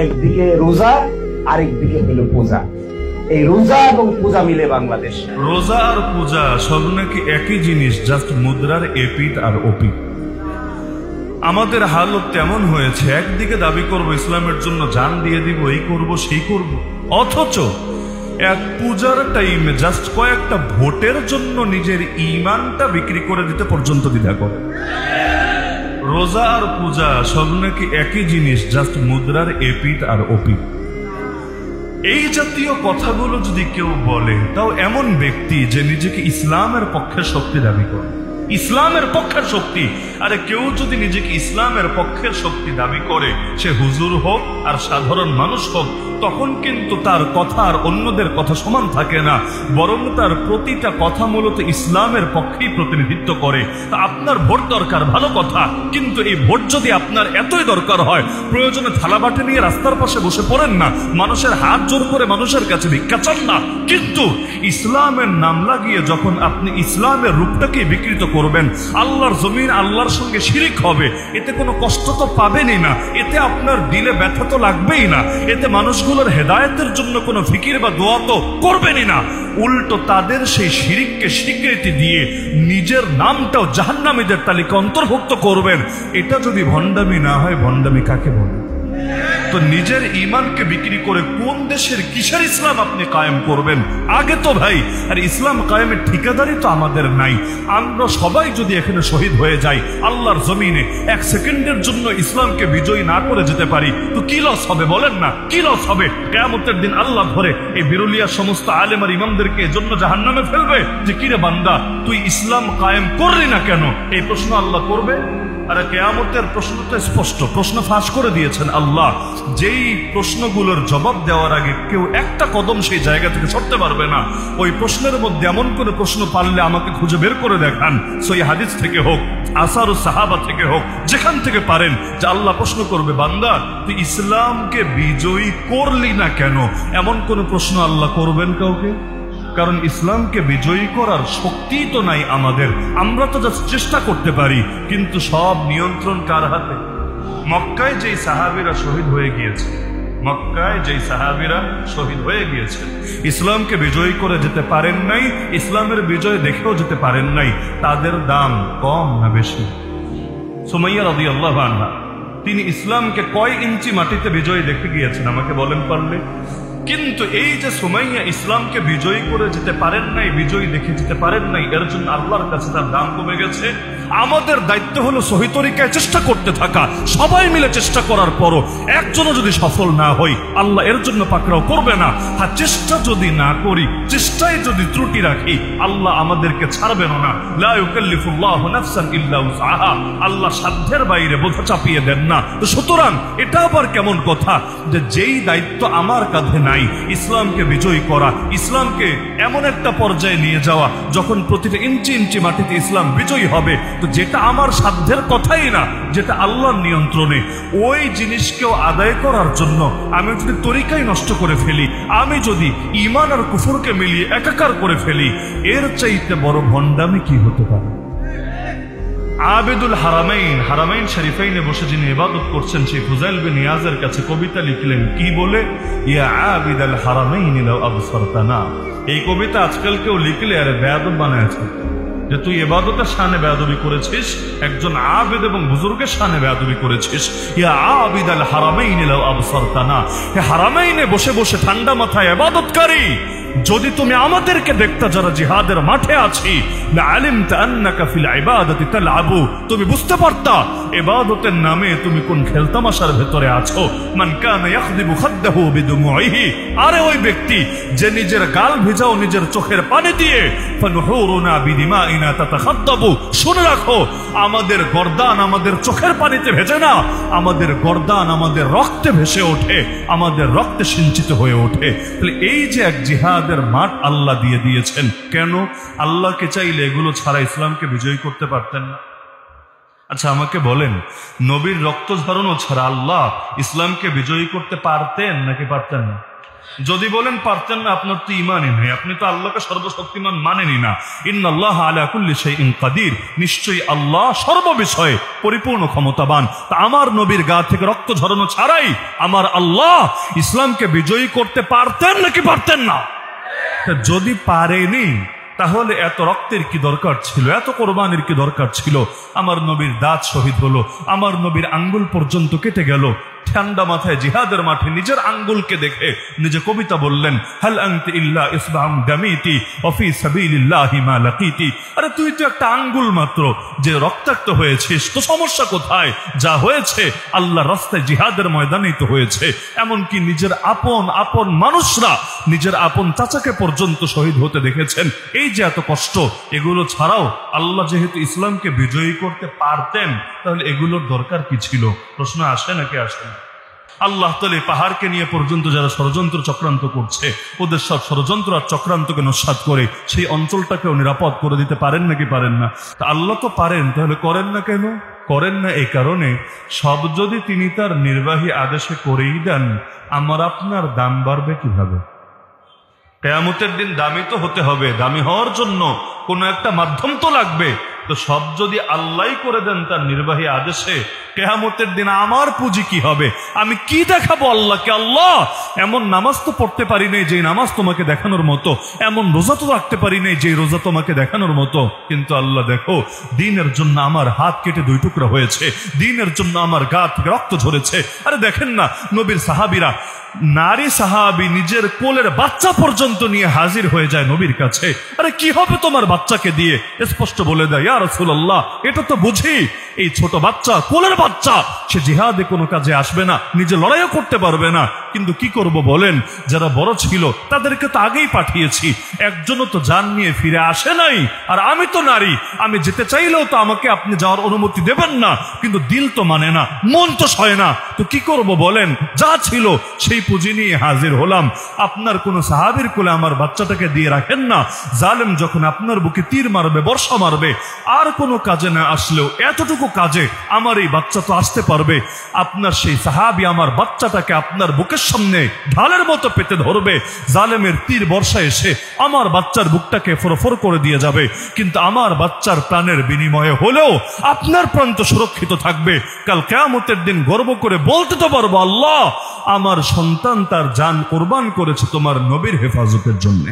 একদিকে রোজা, আরেকদিকে হলো পূজা। এই রোজা এবং পূজা মিলে বাংলাদেশ। রোজা আর পূজা সব নাকি একই জিনিস, জাস্ট মুদ্রার এপিঠ আর ওপিঠ। আমাদের হালত তেমন হয়েছে, একদিকে দাবি করব ইসলামের জন্য জান দিয়ে দিব, এই করব সেই করব, অথচ এক পূজার টাইমে জাস্ট কয়েকটা ভোটের জন্য নিজের ঈমানটা বিক্রি করে দিতে পর্যন্ত দ্বিধা করে। রোজা আর পূজা সব নাকি একই জিনিস, জাস্ট মুদ্রার এপিঠ আর ওপিঠ। এই জাতীয় কথাগুলো যদি কেউ বলে, তাও এমন ব্যক্তি যে নিজেকে ইসলামের পক্ষের শক্তি দাবি করে, ইসলামের পক্ষের শক্তি। আরে কেউ যদি নিজেকে ইসলামের পক্ষের শক্তি দাবি করে, সে হুজুর হোক আর সাধারণ মানুষ হোক, তখন কিন্তু তার কথা আর অন্যদের কথা সমান থাকে না, বরং তার প্রতিটা কথা মূলত ইসলামের পক্ষেই প্রতিনিধিত্ব করে। তা আপনার ভোট দরকার, ভালো কথা, কিন্তু এই ভোট যদি আপনার এতই দরকার হয়, প্রয়োজনে থালাবাটি নিয়ে রাস্তার পাশে বসে পড়েন না, মানুষের হাত জোর করে মানুষের কাছে ভিক্ষা চান না, কিন্তু ইসলামের নাম লাগিয়ে যখন আপনি ইসলামের রূপটাকে বিকৃত করবেন, আল্লাহর জমিন আল্লাহর সঙ্গে শিরিক হবে, এতে কোনো কষ্ট তো পাবেনই না, এতে আপনার দিলে ব্যথা তো লাগবেই না, এতে মানুষগুলোর হেদায়েতের জন্য কোনো ফিকির বা দোয়া তো করবেনই না। উল্টো তাদের সেই শিরিককে স্বীকৃতি দিয়ে নিজের নামটাও জাহান্নামীদের তালিকা অন্তর্ভুক্ত করবেন। এটা যদি ভণ্ডামি না হয়, ভণ্ডামি কাকে বলে? তো নিজের ঈমানকে বিক্রি করে কোন দেশের কিসের ইসলাম আপনি কায়েম করবেন? আগে তো ভাই, আর ইসলাম কায়েমের ঠিকাদারি তো আমাদের নাই। আমরা সবাই যদি এখানে শহীদ হয়ে যাই আল্লাহর জমিনে, এক সেকেন্ডের জন্য ইসলামকে বিজয়ী না করে যেতে পারি, তো কি লস হবে বলেন না? কি লস হবে? কিয়ামতের দিন আল্লাহ ধরে এই বিরুলিয়ার সমস্ত আলেম আর ইমামদেরকে এজন্য জাহান্নামে ফেলবে যে কিরে বান্দা, তুই ইসলাম কায়েম করলি না কেন? এই প্রশ্ন আল্লাহ করবে। আর কিয়ামতের প্রশ্ন তো স্পষ্ট, প্রশ্ন ফাঁস করে দিয়েছেন আল্লাহ। যেই প্রশ্নগুলোর জবাব দেওয়ার আগে কেউ একটা কদম সেই জায়গা থেকে সরতে পারবে না, ওই প্রশ্নের মধ্যে এমন করে প্রশ্ন পারলে আমাকে খুঁজে বের করে দেখান, সই হাদিস থেকে হোক, আসার ও সাহাবা থেকে হোক, যেখান থেকে পারেন, যে আল্লাহ প্রশ্ন করবে, বান্দা তুই ইসলামকে বিজয়ী করলি না কেন? এমন কোন প্রশ্ন আল্লাহ করবেন কাউকে? কারণ ইসলামকে বিজয়ী করার শক্তি তো নাই আমাদের, আমরা তো জাস্ট চেষ্টা করতে পারি, কিন্তু সব নিয়ন্ত্রণ কার হাতে? মক্কায় যেই সাহাবীরা শহীদ হয়ে গিয়েছে, মক্কায় যেই সাহাবীরা শহীদ হয়ে গিয়েছে, ইসলামকে বিজয়ী করে যেতে পারেন নাই, ইসলামের বিজয় দেখেও যেতে পারেন নাই, তাদের দাম কম না বেশি? সুমাইয়া রাদিয়াল্লাহু আনহা, তিনি ইসলামকে কয় ইঞ্চি মাটিতে বিজয়ী দেখে গিয়েছেন আমাকে বলেন পারলে? কিন্তু এই যে সুমাইয়া ইসলামকে বিজয়ী করে যেতে পারেন নাই, বিজয়ী দেখে যেতে পারেন নাই, এর জন্য আল্লাহর কাছে তার দাম কমে গেছে। আমাদের দায়িত্ব হলো সহি তরিকায় চেষ্টা করতে থাকা, সবাই মিলে চেষ্টা করার পরও একজনও যদি সফল না হই, আল্লাহ এর জন্য পাকড়াও করবে না। হ্যাঁ, চেষ্টা যদি না করি, চেষ্টায় যদি ত্রুটি রাখি, আল্লাহ আমাদেরকে ছাড়বেন না। লা ইউকাল্লিফুল্লাহু নাফসান ইল্লা উসআহা, আল্লাহ সাধ্যের বাইরে বোঝা চাপিয়ে দেন না। তো সুতরাং এটা আবার কেমন কথা যে যেই দায়িত্ব আমার কাঁধে নাই, ইসলামকে বিজয়ী করা, ইসলামকে এমন একটা পর্যায়ে নিয়ে যাওয়া যখন প্রতিটা ইঞ্চি ইঞ্চি মাটিতে ইসলাম বিজয়ী হবে, তো যেটা আমার সাধ্যের কথাই না, যেটা আল্লাহর নিয়ন্ত্রণে, ওই জিনিসকেও আদায় করার জন্য আমি যদি তরিকাই নষ্ট করে ফেলি, আমি যদি ঈমান আর কুফরকে মিলিয়ে একাকার করে ফেলি, এর চাইতে বড় ভণ্ডামি কি হতে পারে? আবেদুল হারামাইন, হারামাইন শরীফাইনে বসে যিনি ইবাদত করছেন, সেই ফুজাইল বিন ইয়াজের কাছে কবিতা লিখলেন, কি বলে? ইয়া আবিদাল হারামাইন লাউ আবসারতানা। এই কবিতা আজকাল কেউ লিখলে আরে বেয়াদব বানায়ছে, যে তুই ইবাদতের শানে বেয়াদবি করেছিস, একজন আবেদ এবং বুজুর্গের শানে বেয়াদবি করেছিস। ইয়া আবিদাল হারামাইন লাউ আবসারতানা, হে হারামাইনে বসে বসে ঠান্ডা মাথায় ইবাদতকারী, যদি তুমি আমাদেরকে দেখতা যারা জিহাদের মাঠে আছি, লাআলিমতা আন্নাকা ফিল ইবাদাতি তালআবু, তুমি বুঝতে পারতা ইবাদতের নামে তুমি কোন খেলতামাশার ভেতরে আছো। মান কানা ইয়াখদিবু খাদ্দাহু বিদুমুইহি, আরে ওই ব্যক্তি যে নিজের গাল ভিজাও নিজের চোখের পানি দিয়ে, ফানুহুরুনা বিদিমাইনা তাতাখাদ্দাবু, শুনে রাখো আমাদের গর্দান আমাদের চোখের পানিতে ভেজে না, আমাদের গর্দান আমাদের রক্তে ভেসে ওঠে, আমাদের রক্তে সিঞ্চিত হয়ে ওঠে। তাহলে এই যে এক জিহাদ মাঠ আল্লাহ দিয়ে দিয়েছেন, কেন? আল্লাহকে চাইলে এগুলো ছাড়া ইসলামকে বিজয়ী করতে পারতেন না? আচ্ছা আমাকে বলেন, নবীর রক্ত ঝরানো ছাড়া আল্লাহ ইসলামকে বিজয়ী করতে পারতেন নাকি পারতেন না? যদি বলেন পারতেন না, আপনার তো ইমানই নেই, আপনি তো আল্লাহকে সর্বশক্তিমান মানেনই না। ইন্নাল্লাহা আলা কুল্লি শাইইন কাদির, নিশ্চয়ই আল্লাহ সর্ববিষয়ে পরিপূর্ণ ক্ষমতাবান। তা আমার নবীর গা থেকে রক্ত ঝরানো ছাড়াই আমার আল্লাহ ইসলামকে বিজয়ী করতে পারতেন নাকি পারতেন না? যদি পারেনি তাহলে এত রক্তের কি দরকার ছিল, এত কোরবানির কি দরকার ছিল? আমার নবীর দাঁত শহীদ হলো, আমার নবীর আঙ্গুল পর্যন্ত কেটে গেল। ঠান্ডা মাথায় জিহাদের মাঠে নিজের আঙ্গুলকে দেখে নিজে কবিতা বললেন, হাল আনতি ইল্লা ইসবাউন দামিতি ওয়া ফি সাবিলিল্লাহি মা লাকিতি। আরে তুই তো একটা আঙ্গুল মাত্র, যে রক্তাক্ত হয়েছিস, তো সমস্যা কোথায়? যা হয়েছে আল্লাহর রাস্তায় জিহাদের ময়দানেই তো হয়েছে। এমনকি নিজের আপন আপন মানুষরা নিজের আপন চাচাকে পর্যন্ত শহীদ হতে দেখেছেন। এই যে এত কষ্ট, এগুলো ছাড়াও আল্লাহ যেহেতু ইসলামকে বিজয়ী করতে পারতেন, তাহলে এগুলোর দরকার কি ছিল? প্রশ্ন আসে নাকি আসে না? আল্লাহ তাআলা পাহাড়কে নিয়ে পর্যন্ত যারা ষড়যন্ত্র চক্রান্ত করছে, ওদের সব ষড়যন্ত্র আর চক্রান্তকে নস্যাৎ করে সেই অঞ্চলটাকেও নিরাপদ করে দিতে পারেন নাকি পারেন না? তা আল্লাহ তো পারেন, তাহলে করেন না কেন? করেন না এই কারণে, সব যদি তিনি তার নির্বাহী আদেশে করেই দেন, আমার আপনার দাম বাড়বে কিভাবে? কিয়ামতের দিন দামি তো হতে হবে, দামি হওয়ার জন্য কোনো একটা মাধ্যম তো লাগবে। তো সব যদি আল্লাহ করে দেন তার নির্বাহী আদেশে, কিয়ামতের দিন আমার পুঁজি কি হবে? আমি কি দেখাবো আল্লাহকে? আল্লাহ, এমন নামাজ তো পড়তে পারি নাই যে নামাজ তোমাকে দেখানোর মতো, এমন রোজা তো রাখতে পারি নাই যে রোজা তোমাকে দেখানোর মতো। কিন্তু আল্লাহ দেখো, দিনের জন্য আমার হাত কেটে 2 টুকরা হয়েছে, দিনের জন্য আমার গা থেকে রক্ত ঝরেছে। আরে দেখেন না, নবীর সাহাবীরা, নারী সাহাবী নিজের কোলের বাচ্চা পর্যন্ত নিয়ে হাজির হয়ে যায় নবীর কাছে। আরে কি হবে তোমার বাচ্চাকে দিয়ে? স্পষ্ট বলে দেয়, ইয়া রাসূলুল্লাহ, এটা তো বুঝি এই ছোট বাচ্চা, কোলের বাচ্চা, সে জিহাদে কোনো কাজে আসবে না, নিজে লড়াইও করতে পারবে না। কিন্তু কি করব বলেন, যারা বড় ছিল তাদেরকে তো আগেই পাঠিয়েছি, একজনও তো জান নিয়ে ফিরে আসে নাই। আর আমি তো নারী, আমি যেতে চাইলেও তো আমাকে আপনি যাওয়ার অনুমতি দেবেন না। কিন্তু দিল তো মানে না, মন তো সয় না। তো কি করব বলেন? যা ছিল সেই পুঁজি নিয়ে হাজির হলাম। আপনার কোন সাহাবীর কোলে আমার বাচ্চাটাকে দিয়ে রাখেন না। জালেম যখন আপনার বুকে তীর মারবে, বর্ষা মারবে, আর কোনো কাজে না আসলেও এতটুকু কাজে আমার এই বাচ্চা তো আসতে পারবে। আপনার সেই সাহাবী আমার বাচ্চাটাকে আপনার বুকের সামনে ঢালের মতো পেতে ধরবে, জালেমের তীর বর্ষা এসে আমার বাচ্চার বুকটাকে ফরফর করে দিয়ে যাবে। কিন্তু আমার বাচ্চার প্রাণের বিনিময়ে হলেও আপনার প্রাণ তো সুরক্ষিত থাকবে। কাল কিয়ামতের দিন গর্ব করে বলতে তো পারবো, আল্লাহ, আমার সন্তান তার জান কোরবান করেছে তোমার নবীর হেফাজতের জন্য।